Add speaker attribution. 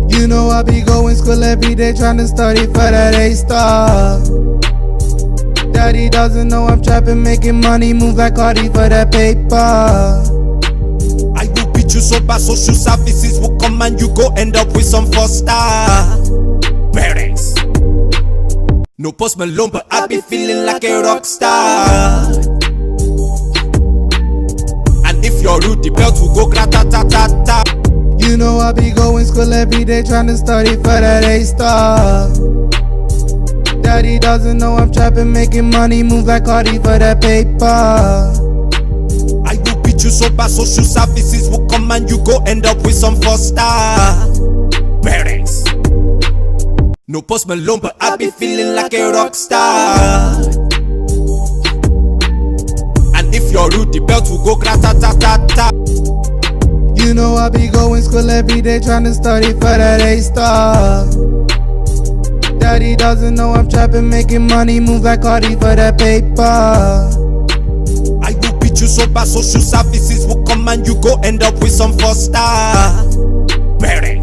Speaker 1: You know I be going school every day trying to study for that A-star. Daddy doesn't know I'm trapping, making money, move like Cardi for that paper.
Speaker 2: I will beat you so bad, social services will come and you go end up with some foster parents. No Post Malone, but I be feeling like a rock star. And if you're rude, the belt will go grata-ta-ta-ta.
Speaker 1: You know I be going school every day trying to study for that A-star. Daddy doesn't know I'm trapping, making money, move like Cardi for that paper.
Speaker 2: I will beat you so bad, social services will come and you go end up with some foster parents. No Post Malone, but I be feeling like a rock star. And if you're rude, the belt will go grata-ta-ta-ta.
Speaker 1: You know I be going school every day trying to study for that A-star. Daddy doesn't know I'm trapping, making money, move like Cardi for that paper.
Speaker 2: I will beat you so bad, social services will come and you go end up with some foster parents.